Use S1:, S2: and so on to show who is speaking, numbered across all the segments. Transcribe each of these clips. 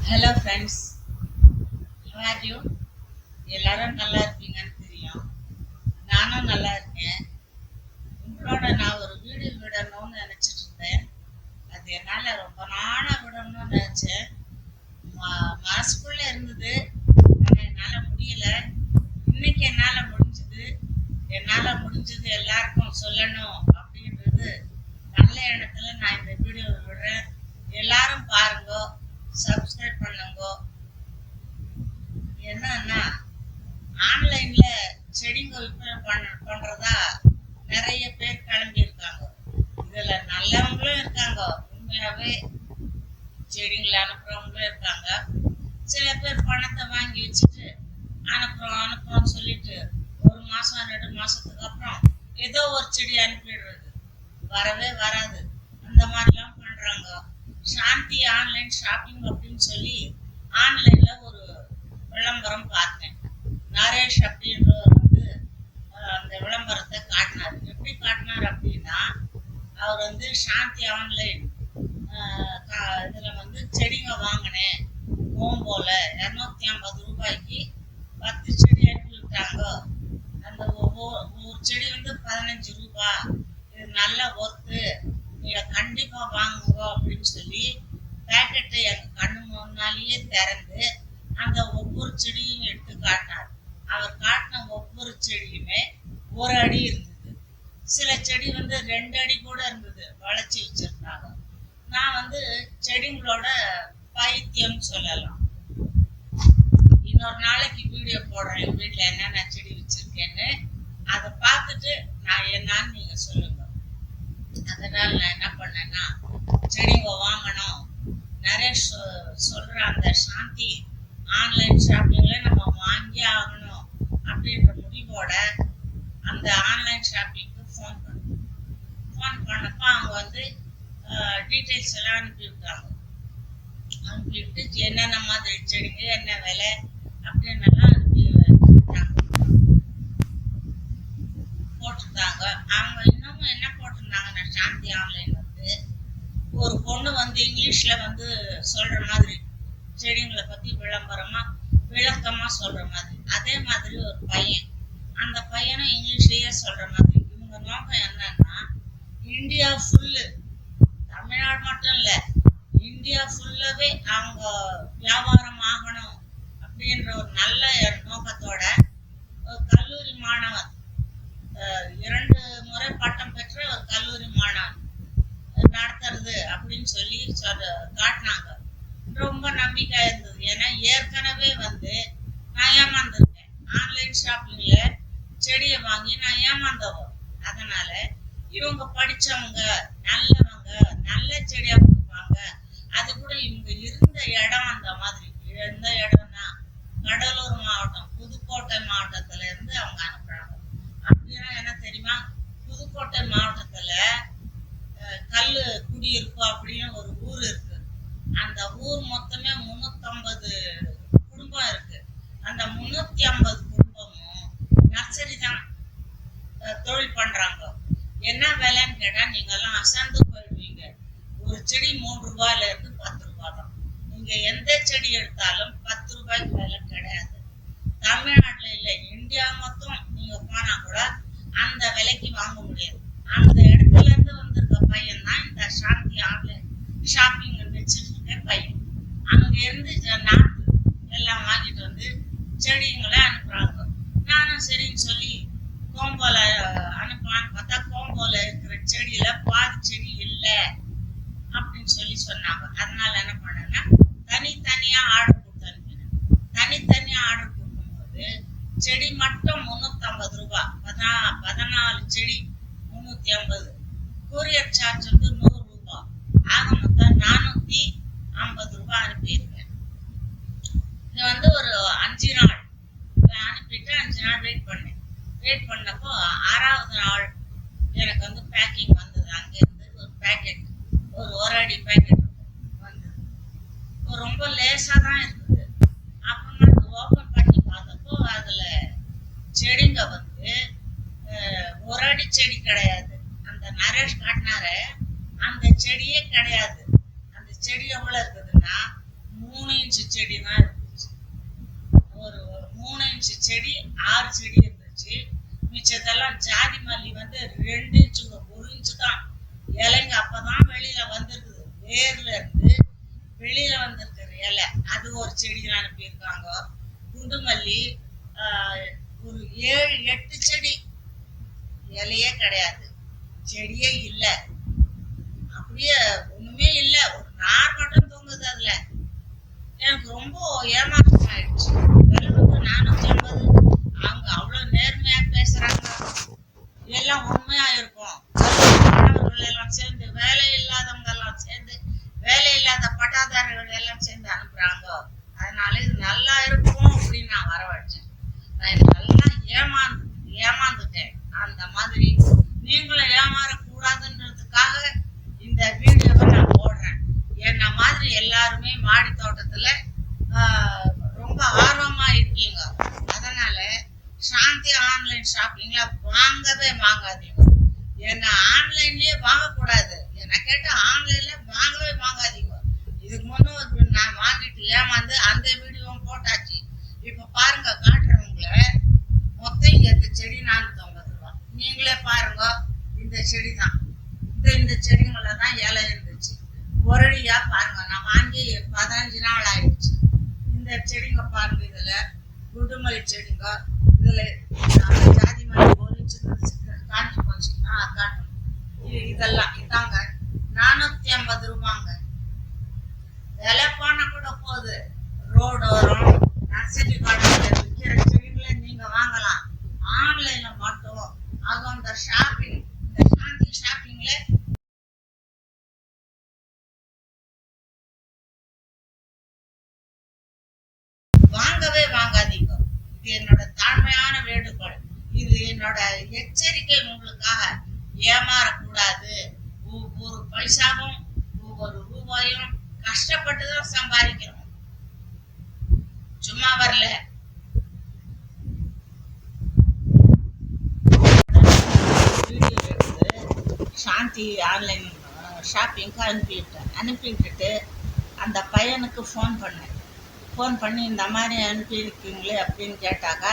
S1: Hello friends, how are you? எல்லாரும் நல்லா இருப்பீங்கன்னு தெரியும். நானும் நல்லா இருக்கேன். உங்களோட நான் ஒரு வீடியோ விடணும்னு நினச்சிட்டு இருந்தேன். அது என்னால் ரொம்ப நாளாக விடணும்னு நினச்சேன். மனசுக்குள்ளே இருந்தது, ஆனால் என்னால் முடியல. இன்னைக்கு என்னால் முடிஞ்சது. என்னால் முடிஞ்சது எல்லாருக்கும் சொல்லணும் அப்படின்றது நல்ல எண்ணத்துல நான் இந்த வீடியோ விடுறேன். எல்லாரும் பாருங்க, சப்ஸ்கிரைப் பண்ணுங்க. என்னன்னா, ஆன்லைன்ல செடிங்க விற்பனை பண்றதா நிறைய பேர் கிளம்பி இருக்காங்க. இதுல நல்லவங்களும் இருக்காங்க, உண்மையாவே செடிங்களை அனுப்புறவங்களும் இருக்காங்க. சில பேர் பணத்தை வாங்கி வச்சுட்டு அனுப்புறோம்னு சொல்லிட்டு 1 மாசம் 2 மாசத்துக்கு அப்புறம் ஏதோ ஒரு செடி அனுப்பிடுறது, வரவே வராது. அந்த மாதிரிலாம் பண்றாங்க. சாந்தி ஆன்லைன் ஷாப்பிங் அப்படின்னு சொல்லி ஆன்லைன்ல ஒரு விளம்பரம் பார்த்தேன். நரேஷ் அப்படின்றவர் அந்த விளம்பரத்தை காட்டினார். எப்படி காட்டினார் அப்படின்னா, அவர் சாந்தி ஆன்லைன் இதுல செடிங்க வாங்கினேன் கோம்போல 250 ரூபாய்க்கு 10 செடி அனுப்பி விட்டாங்க. அந்த ஒவ்வொரு செடி 15 ரூபா, இது நல்ல ஒர்த்து, நீங்க கண்டிப்பா வாங்குங்க அப்படின்னு சொல்லி பேக்கெட்டை எங்க கண்ணு முன்னாலேயே திறந்து அந்த ஒவ்வொரு செடியும் எடுத்து காட்டினார். அவர் காட்டின ஒவ்வொரு செடியுமே 1 அடி இருந்தது. சில செடி 2 அடி கூட இருந்தது, வளைச்சி வச்சிருந்தாங்க. நான் செடிங்களோட பைத்தியம் சொல்லலாம். இன்னொரு நாளைக்கு வீடியோ போடுறேன், எங்க வீட்டுல என்னென்ன செடி வச்சிருக்கேன்னு. அதை பார்த்துட்டு நான் என்னன்னு நீங்க சொல்லுங்க. அதனால நான் என்ன பண்ணேன்னா, செடிங்க வாங்கணும், நிறைய சொல்ற அந்த சாந்தி ஆன்லைன் ஷாப்பிங்ல நம்ம வாங்கி ஆகணும் அப்படின்ற முடிவோட அந்த ஆன்லைன் ஷாப்பிங்க்கு ஃபோன் பண்ணப்ப அவங்க டீட்டெயில்ஸ் எல்லாம் அனுப்பிவிட்டாங்க. அனுப்பிவிட்டு என்னென்ன மாதிரி செடிங்க, என்ன விலை அப்படின்னு எல்லாம் போட்டிருந்தாங்க. அவங்க இன்னமும் என்ன போட்டிருந்தாங்கன்னா, சாந்தி ஆன்லைன் ஒரு பொண்ணு இங்கிலீஷ்ல சொல்ற மாதிரி செடிங்களை பத்தி விளக்கமா சொல்ற மாதிரி, அதே மாதிரி ஒரு பையன், அந்த பையனும் இங்கிலீஷ்லயே சொல்ற மாதிரி. இவங்க நோக்கம் என்னன்னா, இந்தியா ஃபுல்லு, தமிழ்நாடு மட்டும் இல்ல, இந்தியா ஃபுல்லாவே அவங்க வியாபாரம் ஆகணும் அப்படின்ற ஒரு நல்ல நோக்கத்தோட ஒரு கல்லூரி மாணவன், 2 முறை பட்டம் பெற்ற ஒரு கல்லூரி மாணவன் நடத்துறது அப்படின்னு சொல்லி காட்டினாங்க. ரொம்ப நம்பிக்கை இருந்தது. ஏன்னா ஏற்கனவே நான் ஏமாந்துருக்கேன். ஆன்லைன் ஷாப்பிங்ல செடியை வாங்கி நான் ஏமாந்தவங்க. அதனால இவங்க படிச்சவங்க, நல்லவங்க, நல்ல செடியா கொடுப்பாங்க. அது கூட இவங்க இருந்த இடம் அந்த மாதிரி. எந்த இடம்னா, கடலூர் மாவட்டம், புதுக்கோட்டை மாவட்டத்துல இருந்து அவங்க அனுப்புறாங்க. அப்படின்னா என்ன தெரியுமா, புதுக்கோட்டை மாவட்டத்துல கல்லு குடியிருப்பு அப்படின்னு ஒரு ஊர் இருக்கு. அந்த ஊர் மொத்தமே 350 குடும்பம் இருக்கு. அந்த 350 குடும்பமும் நர்சரி தான் தொழில் பண்றாங்க. என்ன விலைன்னு கேட்டா நீங்க எல்லாம் அசந்து போயிடுவீங்க. ஒரு செடி 3 ரூபாயில இருந்து 10 ரூபாய் தான். நீங்க எந்த செடி எடுத்தாலும் 10 ரூபாய்க்கு விலை கிடையாது. தமிழ்நாட்டுல இல்ல, இந்தியா மொத்தம் நீங்க போனா கூட அந்த விலைக்கு வாங்க முடியாது. அந்த இடத்துல இருந்து வந்திருக்க பையன் தான் இந்த சாந்தி ஆன்லைன் ஷாப்பிங் வச்சிருக்க பையன். அங்க இருந்து நாட்டு எல்லாம் வாங்கிட்டு செடிங்களை அனுப்புறாங்க. நானும் சரின்னு சொல்லி கோம்போல அனுப்பலான்னு பார்த்தா, கோம்போல இருக்கிற செடியில பாதி செடி இல்லை அப்படின்னு சொல்லி சொன்னாங்க. அதனால என்ன பண்ணேன்னா, தனித்தனியா ஆர்டர் கொடுத்து அனுப்பினேன். தனித்தனியா ஆர்டர் கொடுக்கும்போது செடி மட்டும் 350 ரூபாய், 14 செடி 350. கொரியர் சார்ஜ் 100 ரூபாய். ஆக மொத்தம் 450 ரூபாய் அனுப்பியிருக்கேன். இது ஒரு 5 நாள் அனுப்பிட்டு 5 நாள் வெயிட் பண்ணேன். வெயிட் பண்ணப்போ 6வது நாள் எனக்கு பேக்கிங் வந்தது. அங்கிருந்து ஒரு பேக்கெட், ஒரு அடி பேக்கெட் வந்தது. ரொம்ப லேசா தான் இருந்தது. அப்புறமா ஓபன் பண்ணி பார்த்தப்போ அதுல செடிங்க 1 அடி செடி கிடையாது. அந்த நரேஷ் காட்டினார அந்த செடியே கிடையாது. அந்த செடி எவ்வளவு இருக்குதுன்னா, 3 3 இன்ச்சு செடி தான் இருந்துச்சு. ஒரு 3 இன்ச்சு செடி 6 செடி இருந்துச்சு. மிச்சத்தெல்லாம் ஜாதி மல்லி வந்து 2 இன்ச்சு 1 இன்ச்சு தான் இலைங்க அப்பதான் வெளியில வந்திருக்குது. வேர்ல இருந்து வெளியில வந்திருக்கிற இலை அது ஒரு செடி அனுப்பியிருக்காங்க. குண்டு மல்லி ஒரு 7 8 செடி, இலையே கிடையாது, செடியே இல்லை, அப்படியே ஒண்ணுமே இல்லை, ஒரு நார் மட்டும் தூங்குது அதுல. எனக்கு ரொம்ப ஏமாற்றம் ஆயிடுச்சு. விலை வந்து 450. அவங்க அவ்வளவு நேர்மையா பேசுறாங்க, எல்லாம் உண்மையா இருக்கும். மாணவர்கள் எல்லாம் சேர்ந்து, வேலை இல்லாதவங்க எல்லாம் சேர்ந்து, வேலை இல்லாத பட்டாதாரிகள் எல்லாம் சேர்ந்து அனுப்புறாங்க. அதனால இது நல்லா இருக்கும் அப்படின்னு நான் வரவழைச்சேன். நான் நல்லா ஏமாந்துட்டேன். அந்த மாதிரி நீங்களும் ஏமாறக்கூடாதுன்றதுக்காக இந்த வீடியோவை நான் போடுறேன். என்ன மாதிரி எல்லாருமே மாடி தோட்டத்துல ரொம்ப ஆர்வமா இருக்கீங்க. அதனால சாந்தி ஆன்லைன் ஷாப்பிங்ல வாங்கவே வாங்காதீங்க. என்ன ஆன்லைன்லயே வாங்கக்கூடாது, என்ன கேட்டா ஆன்லைன்ல வாங்காதீங்க. இதுக்கு முன்னும் நான் வாங்கிட்டு ஏமாந்து அந்த வீடியோவும் போட்டாச்சு. இப்ப பாருங்க, காட்டுறவங்கள மொத்தம் இங்க இந்த செடி 450 ரூபாய். நீங்களே பாருங்க, இந்த செடி தான், இந்த செடிங்கள தான் இலை இருந்துச்சு. ஒரடியா பாருங்க, நான் வாங்கி 15 நாள் ஆயிடுச்சு. இந்த செடிங்க பாருங்க, இதுல குண்டுமல்லி செடிங்க, இதுல ஜாதி மல்லி 1 இன்ச்சு காஞ்சி போச்சு. காட்டணும். இதெல்லாம் இதாங்க 450 ரூபாங்க. விலை போனா கூட போகுது. ரோடு வரும், நர்சரி கார்டுல விற்கிற செடிகளை நீங்க வாங்கலாம். ஆன்லைன்ல மட்டும் அதுவும் இந்த ஷாப்பிங், இந்த சாந்தி ஷாப்பிங்ல வாங்கவே வாங்காதீங்க. இது என்னோட தாழ்மையான வேண்டுகோள், இது என்னோட எச்சரிக்கை உங்களுக்காக. ஏமாறக்கூடாது. ஒவ்வொரு பைசாவும் ஒவ்வொரு ரூபாயும் கஷ்டப்பட்டுதான் சம்பாதிக்கிறோம், சும்மா வரல. வீடியோ எடுத்து சாந்தி ஆன்லைன் ஷாப்பிங்க்கு அனுப்பிவிட்டுட்டு அந்த பையனுக்கு ஃபோன் பண்ணி இந்த மாதிரி அனுப்பியிருக்கீங்களே அப்படின்னு கேட்டாக்கா,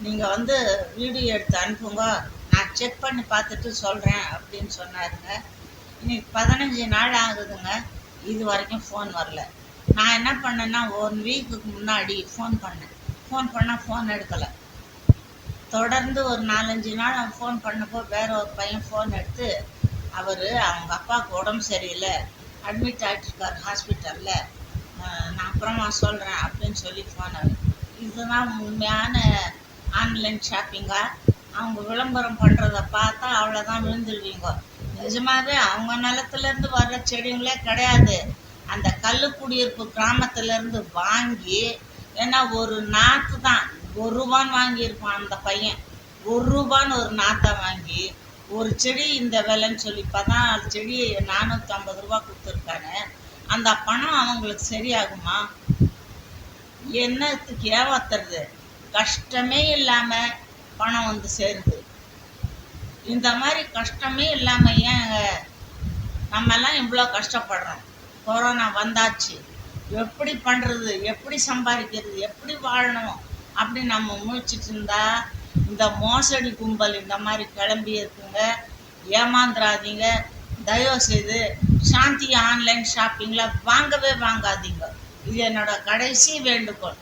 S1: நீங்கள் வந்து வீடியோ எடுத்து அனுப்புங்க, நான் செக் பண்ணி பார்த்துட்டு சொல்கிறேன் அப்படின்னு சொன்னாருங்க. இன்னைக்கு 15 நாள் ஆகுதுங்க, இது வரைக்கும் ஃபோன் வரல. நான் என்ன பண்ணேன்னா 1 வீக்குக்கு முன்னாடி ஃபோன் பண்ணால் ஃபோன் எடுக்கலை. தொடர்ந்து ஒரு 4-5 நாள் அவன் ஃபோன் பண்ணப்போ வேற ஒரு பையன் ஃபோன் எடுத்து, அவங்க அப்பாவுக்கு உடம்பு சரியில்லை, அட்மிட் ஆகிட்டுருக்கார் ஹாஸ்பிட்டலில், நான் அப்புறமா சொல்கிறேன் அப்படின்னு சொல்லி ஃபோன். இதுதான் உண்மையான ஆன்லைன் ஷாப்பிங்கா? அவங்க விளம்பரம் பண்ணுறத பார்த்தா அவ்வளோதான் விழுந்துருவீங்க. நிஜமாவே அவங்க நிலத்துலேருந்து வர்ற செடிங்களே கிடையாது. அந்த கல்லுக்குடியிருப்பு கிராமத்துலேருந்து வாங்கி, ஏன்னா ஒரு நாற்று தான் 1 ரூபான்னு வாங்கியிருப்பான் அந்த பையன். 1 ரூபான்னு ஒரு நாற்றை வாங்கி ஒரு செடி இந்த விலைன்னு சொல்லி 14 செடி 450 ரூபா கொடுத்துருக்காங்க. அந்த பணம் அவங்களுக்கு சரியாகுமா? என்னத்துக்கு ஏமாத்துறது? கஷ்டமே இல்லாமல் பணம் வந்து சேருது. இந்த மாதிரி கஷ்டமே இல்லாமல் ஏன் நம்மெல்லாம் இவ்வளோ கஷ்டப்படுறோம்? கொரோனா வந்தாச்சு, எப்படி பண்ணுறது, எப்படி சம்பாதிக்கிறது, எப்படி வாழணும் அப்படி நம்ம முழிச்சிட்டு இருந்தா இந்த மோசடி கும்பல் இந்த மாதிரி கிளம்பி இருக்குங்க. ஏமாந்துடாதீங்க. தயவு செய்து சாந்தி ஆன்லைன் ஷாப்பிங்கில் வாங்கவே வாங்காதீங்க. இது என்னோட கடைசி வேண்டுகோள்.